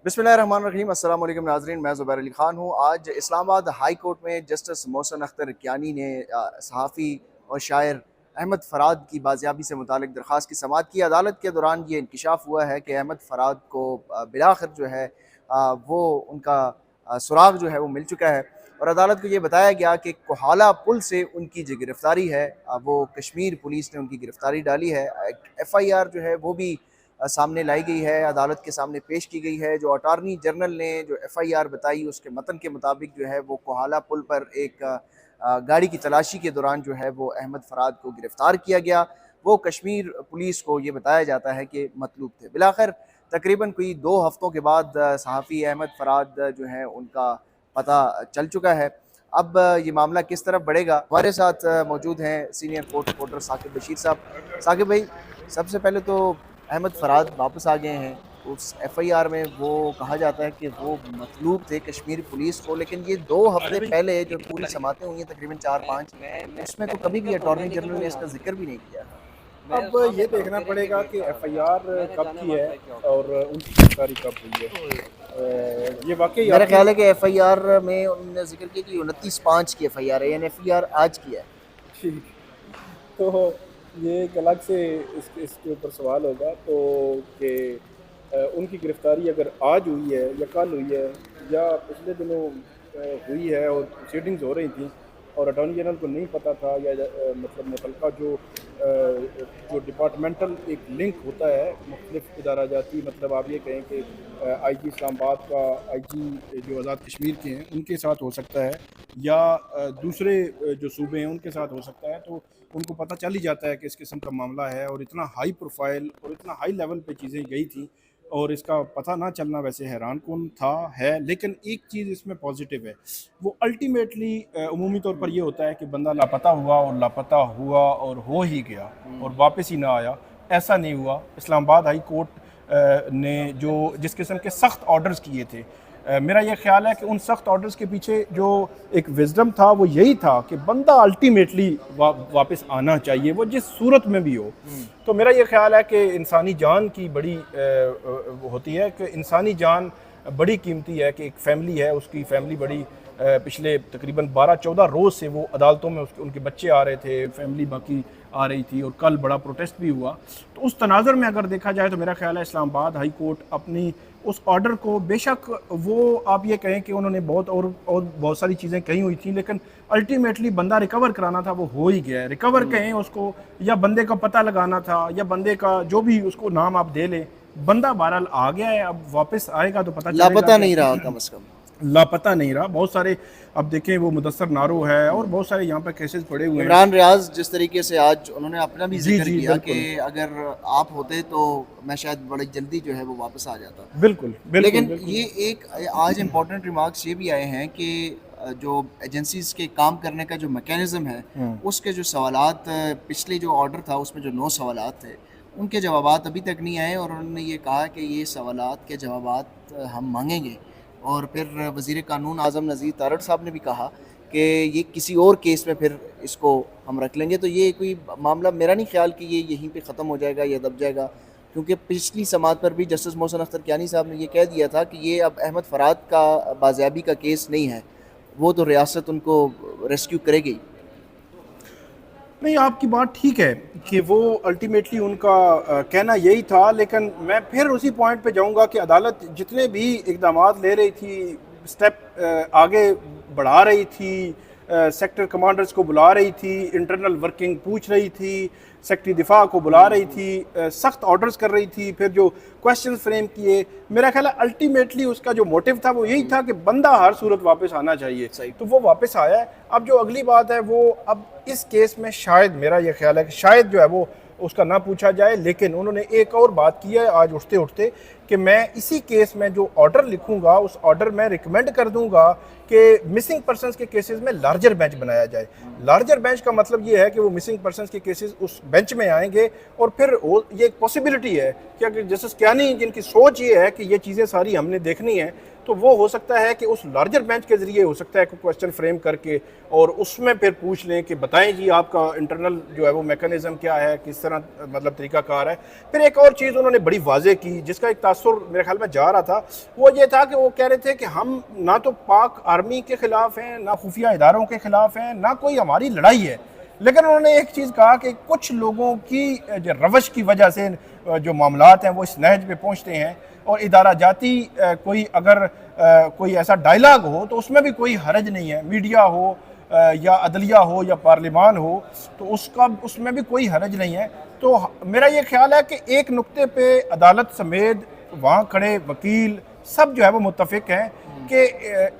बिस्मिल्लाहिर्रहमानिर्रहीम। अस्सलाम वालेकुम नाज़रीन, मैं ज़ुबैर अली ख़ान हूँ। आज इस्लामाबाद हाई कोर्ट में जस्टिस मोहसिन अख्तर कियानी ने सहाफ़ी और शायर अहमद फ़राद की बाज़ियाबी से मुतालिक दरख्वास्त की समाअत की। अदालत के दौरान ये इंकशाफ हुआ है कि अहमद फ़राद को बिलाखिर जो है वो उनका सुराग जो है वो मिल चुका है और अदालत को ये बताया गया कि कोहाला पुल से उनकी जो गिरफ़्तारी है वो कश्मीर पुलिस ने उनकी गिरफ़्तारी डाली है। FIR जो है वो भी सामने लाई गई है, अदालत के सामने पेश की गई है। जो अटॉर्नी जनरल ने जो FIR बताई उसके मतन के मुताबिक जो है वो कोहाला पुल पर एक गाड़ी की तलाशी के दौरान जो है वो अहमद फ़राद को गिरफ़्तार किया गया। वो कश्मीर पुलिस को ये बताया जाता है कि मतलूब थे। बिलाखिर तकरीबन कोई 2 हफ़्तों के बाद सहाफ़ी अहमद फ़राद जो है उनका पता चल चुका है। अब ये मामला किस तरफ बढ़ेगा, हमारे साथ मौजूद हैं senior court reporter Saqib Bashir साहब। साकिब भाई, सबसे पहले तो अहमद फ़राद वापस आ गए हैं। उस FIR में वो कहा जाता है कि वो मतलूब थे कश्मीर पुलिस को, लेकिन ये 2 हफ़्ते पहले जो पूरी समातें हुई हैं तकरीबन 4-5, उसमें तो कभी भी अटॉर्नी जनरल ने इसका ज़िक्र भी नहीं किया। अब ये देखना पड़ेगा कि FIR कब की है और उनकी गिरफ्तारी कब हुई है। ये वाकई मेरा आपकी ख्याल है कि FIR में उन्होंने ज़िक्र किया कि 29/5 की FIR है, यानी FIR आज की है। ठीक। तो ये एक अलग से इसके ऊपर सवाल होगा तो कि उनकी गिरफ्तारी अगर आज हुई है या कल हुई है या पिछले दिनों हुई है और सीटिंग्स हो रही थी और अटॉर्नी जनरल को नहीं पता था या मतलब मुतलका जो डिपार्टमेंटल एक लिंक होता है मुख्तलिफ इदारा जाती, मतलब आप ये कहें कि IG इस्लामाबाद का IG जो आज़ाद कश्मीर के हैं उनके साथ हो सकता है या दूसरे जो सूबे हैं उनके साथ हो सकता है, तो उनको पता चल ही जाता है कि इस किस्म का मामला है और इतना हाई प्रोफाइल और इतना हाई लेवल पे चीज़ें गई थी और इसका पता ना चलना वैसे हैरान कौन था है। लेकिन एक चीज़ इसमें पॉजिटिव है, वो अल्टीमेटली उमूमी तौर पर ये होता है कि बंदा लापता हुआ और लापता हुआ और हो ही गया और वापस ही ना आया। ऐसा नहीं हुआ। इस्लामाबाद हाई कोर्ट ने जो जिस किस्म के सख्त ऑर्डर्स किए थे, मेरा ये ख्याल है कि उन सख्त ऑर्डर्स के पीछे जो एक विजडम था वो यही था कि बंदा अल्टीमेटली वापस आना चाहिए, वो जिस सूरत में भी हो। तो मेरा ये ख्याल है कि इंसानी जान की बड़ी होती है कि इंसानी जान बड़ी कीमती है कि एक फैमिली है, उसकी फैमिली बड़ी पिछले तकरीबन 12-14 रोज़ से वो अदालतों में उनके बच्चे आ रहे थे, फैमिली बाकी आ रही थी और कल बड़ा प्रोटेस्ट भी हुआ। तो उस तनाज़ुर में अगर देखा जाए तो मेरा ख्याल है इस्लामाबाद हाई कोर्ट अपनी उस ऑर्डर को, बेशक वो आप ये कहें कि उन्होंने बहुत सारी चीज़ें कही हुई थी, लेकिन अल्टीमेटली बंदा रिकवर कराना था, वो हो ही गया है। रिकवर कहें उसको या बंदे का पता लगाना था या बंदे का जो भी उसको नाम आप दे लें, बंदा बहरहाल आ गया है। अब वापस आएगा तो पता चलेगा। लापता नहीं रहा कम से कम। लापता नहीं रहा। बहुत सारे अब देखें वो मुदस्सर नारो है और बहुत सारे यहाँ पर केसेस पड़े हुए हैं। इमरान रियाज जिस तरीके से आज उन्होंने अपना भी जी जिक्र जी किया कि बिल्कुल अगर आप होते तो मैं शायद बड़ी जल्दी जो है वो वापस आ जाता। बिल्कुल बिल्कुल लेकिन बिल्कुल ये एक आज इम्पोर्टेंट रिमार्क्स ये भी आए हैं कि जो एजेंसीज के काम करने का जो मैकेनिज्म है उसके जो सवालात, पिछले जो ऑर्डर था उसमें जो 9 सवालात थे उनके जवाबात अभी तक नहीं आए और उन्होंने ये कहा कि ये सवालात के जवाबात हम मांगेंगे। और फिर वज़ीर कानून आज़म नज़ीर तारड़ साहब ने भी कहा कि ये किसी और केस में फिर इसको हम रख लेंगे। तो ये कोई मामला, मेरा नहीं ख्याल कि ये यहीं पे ख़त्म हो जाएगा या दब जाएगा, क्योंकि पिछली समाअत पर भी जस्टिस मोहसिन अख्तर कियानी साहब ने ये कह दिया था कि ये अब अहमद फ़राद का बाज़ियाबी का केस नहीं है, वो तो रियासत उनको रेस्क्यू करेगी। नहीं, आपकी बात ठीक है कि वो अल्टीमेटली उनका कहना यही था, लेकिन मैं फिर उसी पॉइंट पे जाऊंगा कि अदालत जितने भी इकदाम ले रही थी, स्टेप आगे बढ़ा रही थी, सेक्टर कमांडर्स को बुला रही थी, इंटरनल वर्किंग पूछ रही थी, सेक्रेटरी दिफा को बुला रही थी, सख्त ऑर्डर्स कर रही थी, फिर जो क्वेश्चन फ्रेम किए, मेरा ख्याल है अल्टीमेटली उसका जो मोटिव था वो यही था कि बंदा हर सूरत वापस आना चाहिए। तो वो वापस आया है। अब जो अगली बात है वो अब इस केस में शायद मेरा ये ख्याल है कि शायद जो है वो उसका ना पूछा जाए, लेकिन उन्होंने एक और बात की है आज उठते उठते कि मैं इसी केस में जो ऑर्डर लिखूंगा उस ऑर्डर में रिकमेंड कर दूंगा कि मिसिंग पर्सनस के केसेस में लार्जर बेंच बनाया जाए। लार्जर बेंच का मतलब ये है कि वो मिसिंग पर्सनस के केसेस उस बेंच में आएंगे और फिर ये एक पॉसिबिलिटी है कि अगर जस्टिस कियानी जिनकी सोच ये है कि ये चीज़ें सारी हमने देखनी है, तो वो हो सकता है कि उस लार्जर बेंच के जरिए हो सकता है कि क्वेश्चन फ्रेम करके और उसमें फिर पूछ लें कि बताएं जी आपका इंटरनल जो है वो मैकेनिज्म क्या है, किस तरह मतलब तरीकाकार है। फिर एक और चीज़ उन्होंने बड़ी वाजे की जिसका एक तासुर मेरे ख्याल में जा रहा था वो ये था कि वो कह रहे थे कि हम ना तो पाक आर्मी के ख़िलाफ़ हैं, ना खुफिया इदारों के ख़िलाफ़ हैं, ना कोई हमारी लड़ाई है। लेकिन उन्होंने एक चीज़ कहा कि कुछ लोगों की जो रवश की वजह से जो मामलात हैं वो इस नहज पे पहुँचते हैं, और इदारा जाती कोई अगर कोई ऐसा डायलॉग हो तो उसमें भी कोई हरज नहीं है, मीडिया हो या अदलिया हो या पार्लिमान हो तो उसमें भी कोई हरज नहीं है। तो मेरा ये ख्याल है कि एक नुक्ते पे अदालत समेत वहाँ खड़े वकील सब जो है वो मुत्तफिक हैं कि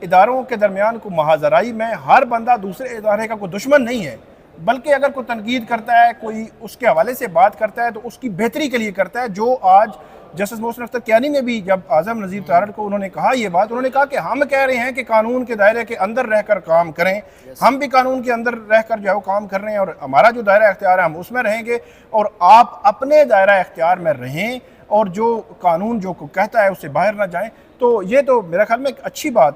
इदारों के दरमियान को महाजराई में हर बंदा दूसरे इदारे का कोई दुश्मन नहीं है, बल्कि अगर कोई तनकीद करता है, कोई उसके हवाले से बात करता है तो उसकी बेहतरी के लिए करता है। जो आज जस्टिस मोहसिन अख्तर कियानी ने भी, जब आज़म नज़ीर तारड़ को उन्होंने कहा ये बात, उन्होंने कहा कि हम कह रहे हैं कि कानून के दायरे के अंदर रहकर काम करें, हम भी कानून के अंदर रहकर जो है वो काम कर रहे हैं और हमारा जो दायरा इख्तियार है हम उसमें रहेंगे और आप अपने दायरा इख्तियार में रहें और जो कानून जो कहता है उससे बाहर ना जाएं। तो ये तो मेरा ख्याल में एक अच्छी बात है।